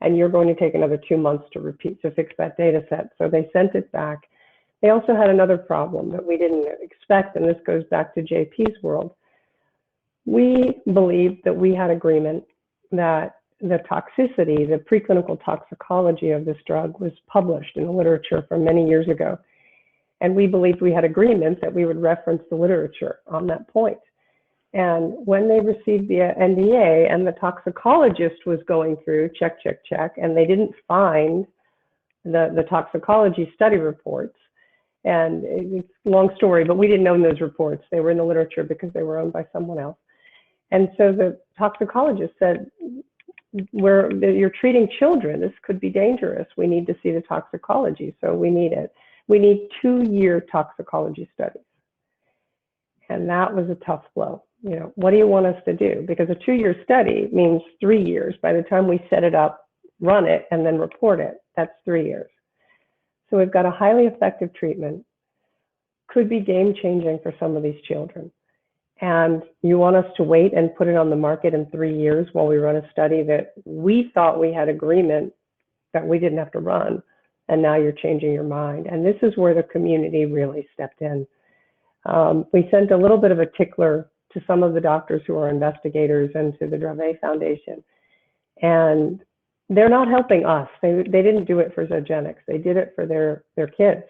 [SPEAKER 2] and you're going to take another 2 months to fix that data set. So they sent it back. They also had another problem that we didn't expect, and this goes back to JP's world. We believed that we had agreement that the toxicity, the preclinical toxicology of this drug was published in the literature from many years ago. And we believed we had agreement that we would reference the literature on that point. And when they received the NDA and the toxicologist was going through check, check, check, and they didn't find the toxicology study reports, and it's a long story, but we didn't own those reports. They were in the literature because they were owned by someone else. And so the toxicologist said, you're treating children. This could be dangerous. We need to see the toxicology. So we need it. We need 2-year toxicology studies. And that was a tough blow. You know, what do you want us to do? Because a 2-year study means 3 years. By the time we set it up, run it, and then report it, that's 3 years. So we've got a highly effective treatment, could be game changing for some of these children. And you want us to wait and put it on the market in 3 years while we run a study that we thought we had agreement that we didn't have to run, and now you're changing your mind. And this is where the community really stepped in. We sent a little bit of a tickler to some of the doctors who are investigators and to the Dravet Foundation. And they're not helping us. They didn't do it for Zogenix. They did it for their kids.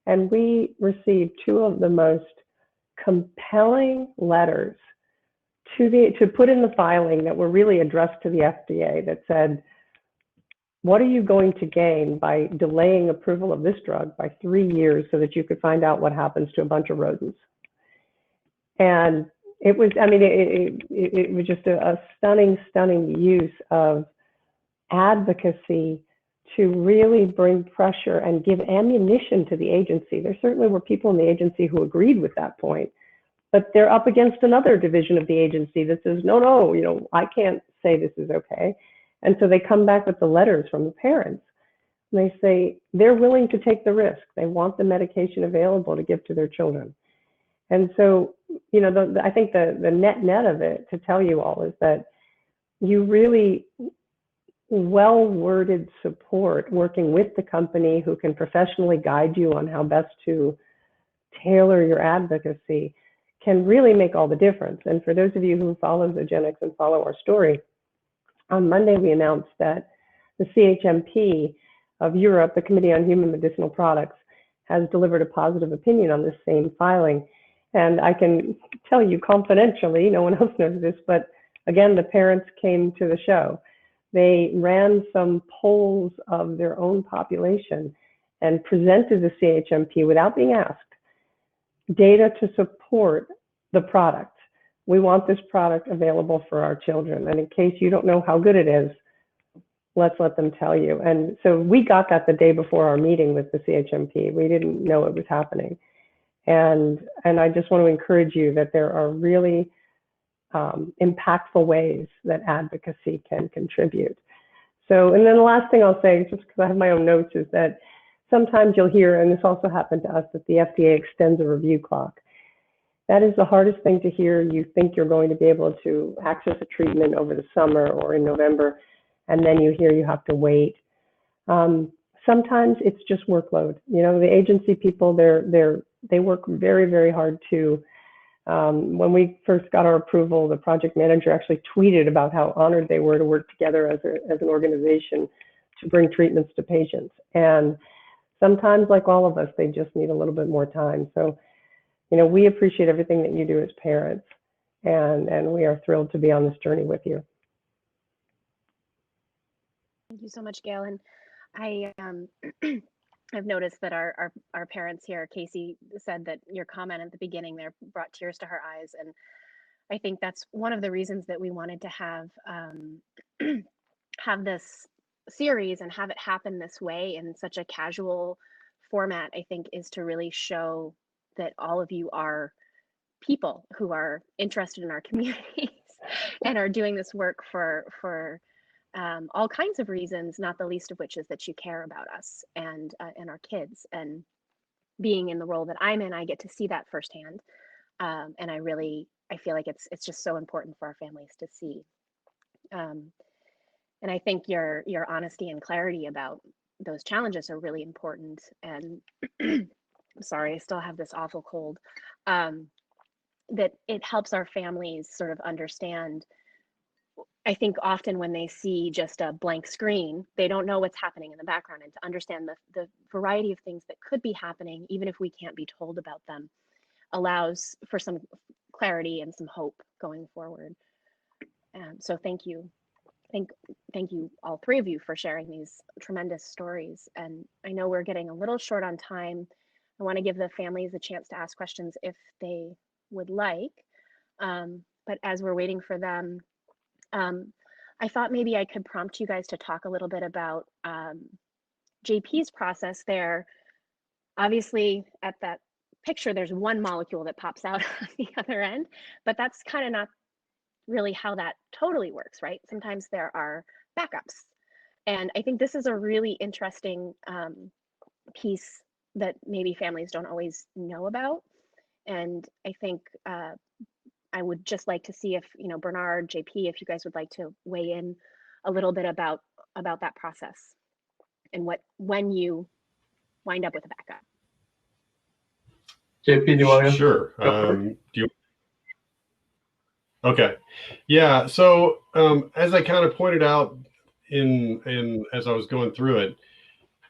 [SPEAKER 2] And we received 2 of the most compelling letters to put in the filing that were really addressed to the FDA that said, what are you going to gain by delaying approval of this drug by 3 years so that you could find out what happens to a bunch of rodents? And it was, I mean, it was just a stunning use of advocacy to really bring pressure and give ammunition to the agency. There certainly were people in the agency who agreed with that point, but they're up against another division of the agency that says, no, you know, I can't say this is okay. And so they come back with the letters from the parents. And they say they're willing to take the risk. They want the medication available to give to their children. And so, you know, I think the net of it, to tell you all, is that you really well-worded support working with the company who can professionally guide you on how best to tailor your advocacy can really make all the difference. And for those of you who follow Zogenix and follow our story, on Monday we announced that the CHMP of Europe, the Committee on Human Medicinal Products, has delivered a positive opinion on this same filing. And I can tell you confidentially, no one else knows this, but again, the parents came to the show. They ran some polls of their own population and presented the CHMP without being asked data to support the product. We want this product available for our children. And in case you don't know how good it is, let's let them tell you. And so we got that the day before our meeting with the CHMP. We didn't know it was happening. And I just want to encourage you that there are really impactful ways that advocacy can contribute. So, and then the last thing I'll say, just because I have my own notes, is that sometimes you'll hear, and this also happened to us, that the FDA extends a review clock. That is the hardest thing to hear. You think you're going to be able to access a treatment over the summer or in November, and then you hear you have to wait. Sometimes it's just workload. You know, the agency people, they work very hard too. When we first got our approval, the project manager actually tweeted about how honored they were to work together as an organization to bring treatments to patients. And sometimes, like all of us, they just need a little bit more time. So, you know, we appreciate everything that you do as parents, and we are thrilled to be on this journey with you.
[SPEAKER 1] Thank you so much, Gail. And I I've noticed that our parents here, Casey said that your comment at the beginning there brought tears to her eyes, and I think that's one of the reasons that we wanted to have have this series and have it happen this way in such a casual format. I think is to really show that all of you are people who are interested in our communities and are doing this work for all kinds of reasons, not the least of which is that you care about us and our kids. And being in the role that I'm in, I get to see that firsthand. And I feel like it's just so important for our families to see. And I think your honesty and clarity about those challenges are really important. And I'm sorry, I still have this awful cold. That it helps our families sort of understand. I think often when they see just a blank screen, they don't know what's happening in the background, and to understand the variety of things that could be happening, even if we can't be told about them, allows for some clarity and some hope going forward. So thank you. Thank you, all three of you, for sharing these tremendous stories. And I know we're getting a little short on time. I want to give the families a chance to ask questions if they would like. But but as we're waiting for them, I thought maybe I could prompt you guys to talk a little bit about JP's process there. Obviously, at that picture, there's one molecule that pops out on the other end, but that's kind of not really how that totally works, right? Sometimes there are backups. And I think this is a really interesting piece that maybe families don't always know about. And I think I would just like to see if, Bernard, JP, if you guys would like to weigh in a little bit about that process and when you wind up with a backup.
[SPEAKER 3] JP, do you want to
[SPEAKER 4] Sure.
[SPEAKER 3] go first?
[SPEAKER 4] Okay. Yeah. So as I kind of pointed out in as I was going through it,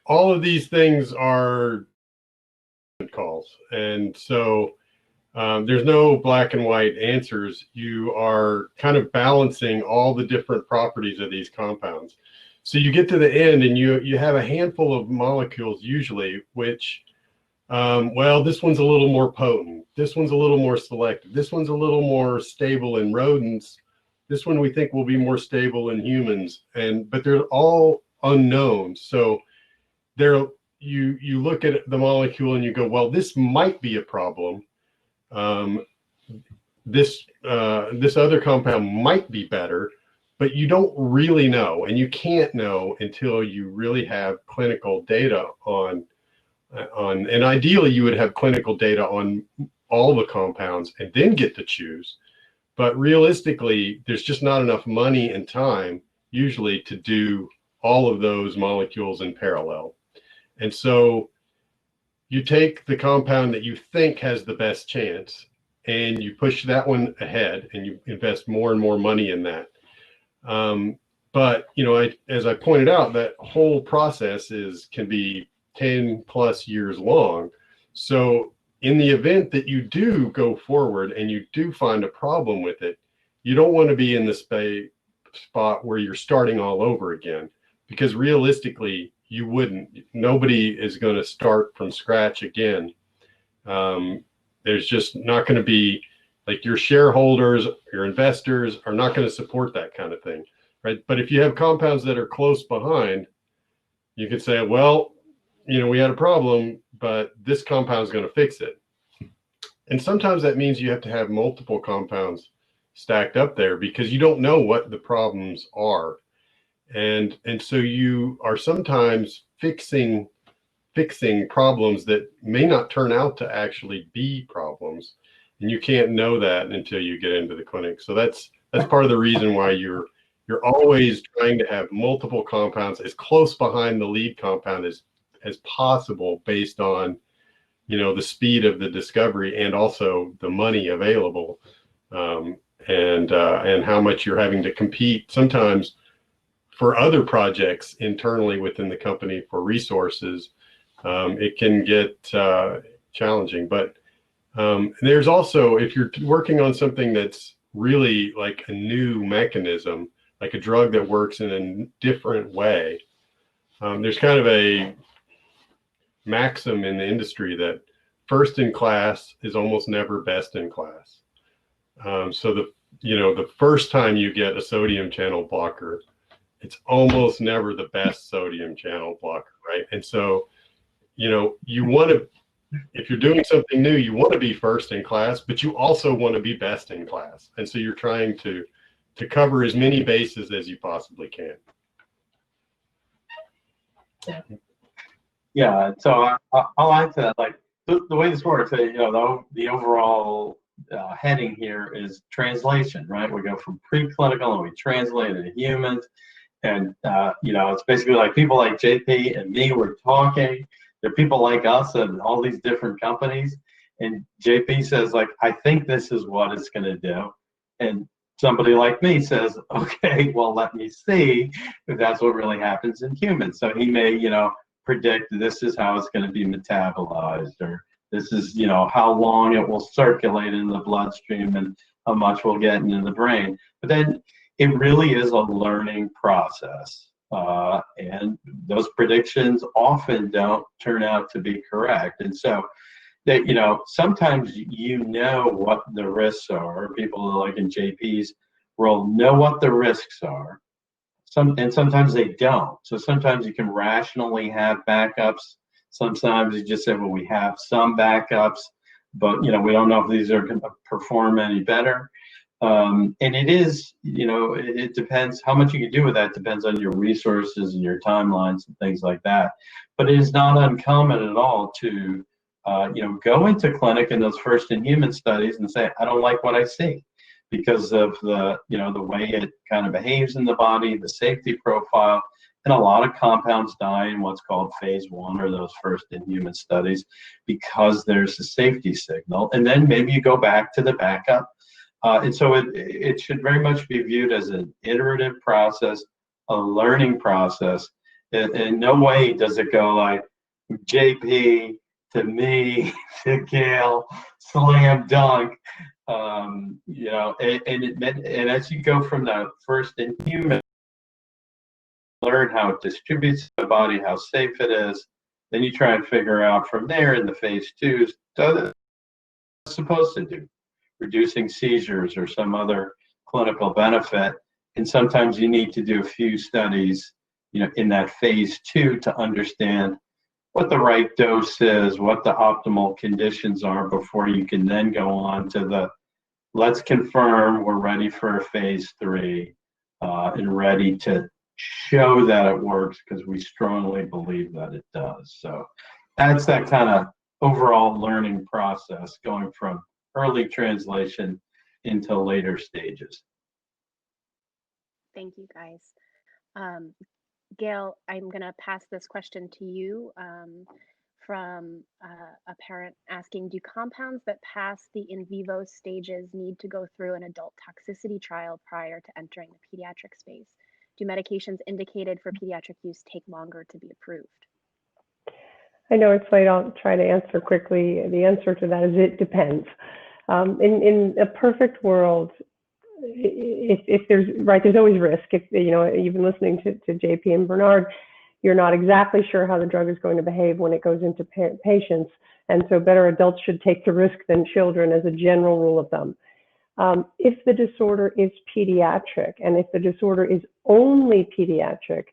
[SPEAKER 4] all of these things are calls, and so there's no black and white answers. You are kind of balancing all the different properties of these compounds. So you get to the end, and you have a handful of molecules usually, which well, this one's a little more potent. This one's a little more selective. This one's a little more stable in rodents. This one we think will be more stable in humans. But they're all unknowns. So you look at the molecule and you go, well, this might be a problem. This other compound might be better, but you don't really know, and you can't know until you really have clinical data on, and ideally you would have clinical data on all the compounds and then get to choose. But realistically, there's just not enough money and time usually to do all of those molecules in parallel. And so you take the compound that you think has the best chance and you push that one ahead and you invest more and more money in that. But as I pointed out, that whole process can be 10 plus years long. So in the event that you do go forward and you do find a problem with it, you don't want to be in the spot where you're starting all over again, because realistically you wouldn't. Nobody is going to start from scratch again. There's just not going to be, like, your shareholders, your investors are not going to support that kind of thing, right? But if you have compounds that are close behind, you could say, well, we had a problem, but this compound is going to fix it. And sometimes that means you have to have multiple compounds stacked up there because you don't know what the problems are. And so you are sometimes fixing problems that may not turn out to actually be problems. And you can't know that until you get into the clinic. So that's part of the reason why you're always trying to have multiple compounds as close behind the lead compound as possible, based on the speed of the discovery and also the money available, and how much you're having to compete sometimes for other projects internally within the company for resources. It can get challenging, but there's also, if you're working on something that's really like a new mechanism, like a drug that works in a different way, there's kind of a maxim in the industry that first in class is almost never best in class. So the first time you get a sodium channel blocker, it's almost never the best sodium channel blocker, right? And so you want to, if you're doing something new, you want to be first in class, but you also want to be best in class. And so you're trying to cover as many bases as you possibly can.
[SPEAKER 3] Yeah, so I like that. Like the way this works, the overall heading here is translation, right? We go from preclinical and we translate it to humans, and it's basically like people like JP and me were talking. There are people like us and all these different companies, and JP says, like, I think this is what it's going to do, and somebody like me says, okay, well, let me see if that's what really happens in humans. So he may predict this is how it's going to be metabolized, or this is how long it will circulate in the bloodstream and how much we'll get into the brain. But then it really is a learning process, and those predictions often don't turn out to be correct. And so that, sometimes what the risks are. People like in JP's role know what the risks are. And sometimes they don't. So sometimes you can rationally have backups. Sometimes you just say, well, we have some backups, but we don't know if these are going to perform any better. And it depends how much you can do with that. Depends on your resources and your timelines and things like that. But it is not uncommon at all to, go into clinic in those first in human studies and say, I don't like what I see because of the way it kind of behaves in the body, the safety profile. And a lot of compounds die in what's called phase 1 or those first in human studies because there's a safety signal. And then maybe you go back to the backup. And so it should very much be viewed as an iterative process, a learning process. In no way does it go like JP to me to Gail, slam dunk. And as you go from the first in human, learn how it distributes in the body, how safe it is. Then you try and figure out from there in the phase 2s, what it's supposed to do, reducing seizures or some other clinical benefit. And sometimes you need to do a few studies, in that phase 2 to understand what the right dose is, what the optimal conditions are before you can then go on to let's confirm we're ready for a phase 3 and ready to show that it works because we strongly believe that it does. So that's that kind of overall learning process going from early translation into later stages.
[SPEAKER 1] Thank you, guys. Gail, I'm going to pass this question to you from a parent asking, do compounds that pass the in vivo stages need to go through an adult toxicity trial prior to entering the pediatric space? Do medications indicated for pediatric use take longer to be approved?
[SPEAKER 2] I know it's late. I'll try to answer quickly. The answer to that is it depends. In a perfect world, if there's always risk. If even listening to JP and Bernard, you're not exactly sure how the drug is going to behave when it goes into patients, and so better adults should take the risk than children as a general rule of thumb. If the disorder is pediatric, and if the disorder is only pediatric,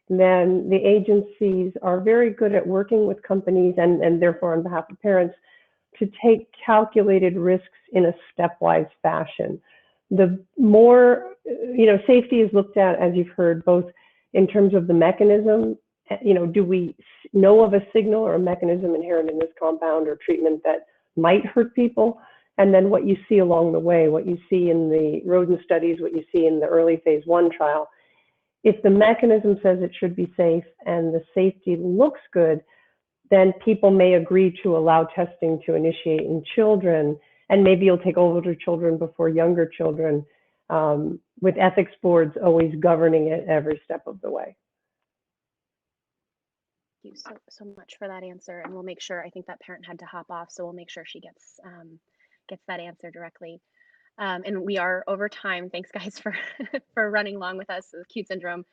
[SPEAKER 2] then the agencies are very good at working with companies and therefore on behalf of parents to take calculated risks in a stepwise fashion. The more, safety is looked at, as you've heard, both in terms of the mechanism, do we know of a signal or a mechanism inherent in this compound or treatment that might hurt people? And then what you see along the way, what you see in the rodent studies, what you see in the early phase 1 trial. If the mechanism says it should be safe and the safety looks good, then people may agree to allow testing to initiate in children, and maybe you'll take older children before younger children, with ethics boards always governing it every step of the way.
[SPEAKER 1] Thank you so much for that answer, and we'll make sure. I think that parent had to hop off, so we'll make sure she gets that answer directly. And we are over time. Thanks, guys, for for running long with us. The acute syndrome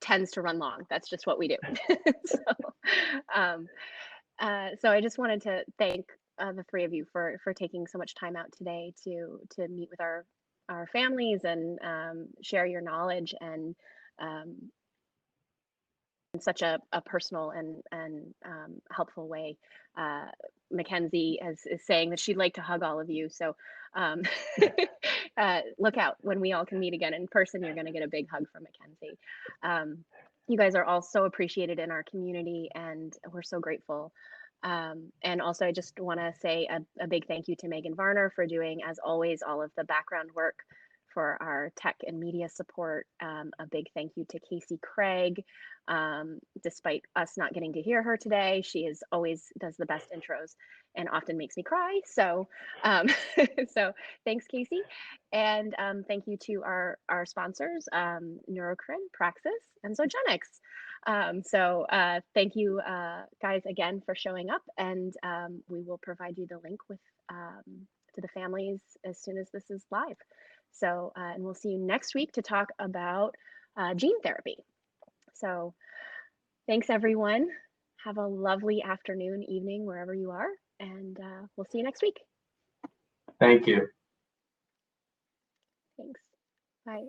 [SPEAKER 1] tends to run long. That's just what we do. So I just wanted to thank the three of you for taking so much time out today to meet with our families and share your knowledge and in such a personal and helpful way. Mackenzie is saying that she'd like to hug all of you. So look out when we all can meet again in person. You're going to get a big hug from Mackenzie. You guys are all so appreciated in our community, and we're so grateful. And also, I just want to say a big thank you to Megan Varner for doing, as always, all of the background work for our tech and media support. A big thank you to Casey Craig. Despite us not getting to hear her today, she always does the best intros and often makes me cry. So, so thanks, Casey. And thank you to our sponsors, Neurocrine, Praxis, and Zogenix. So thank you guys again for showing up, and we will provide you the link with to the families as soon as this is live. So, and we'll see you next week to talk about gene therapy. So thanks, everyone. Have a lovely afternoon, evening, wherever you are, and we'll see you next week.
[SPEAKER 3] Thank you.
[SPEAKER 1] Thanks. Bye.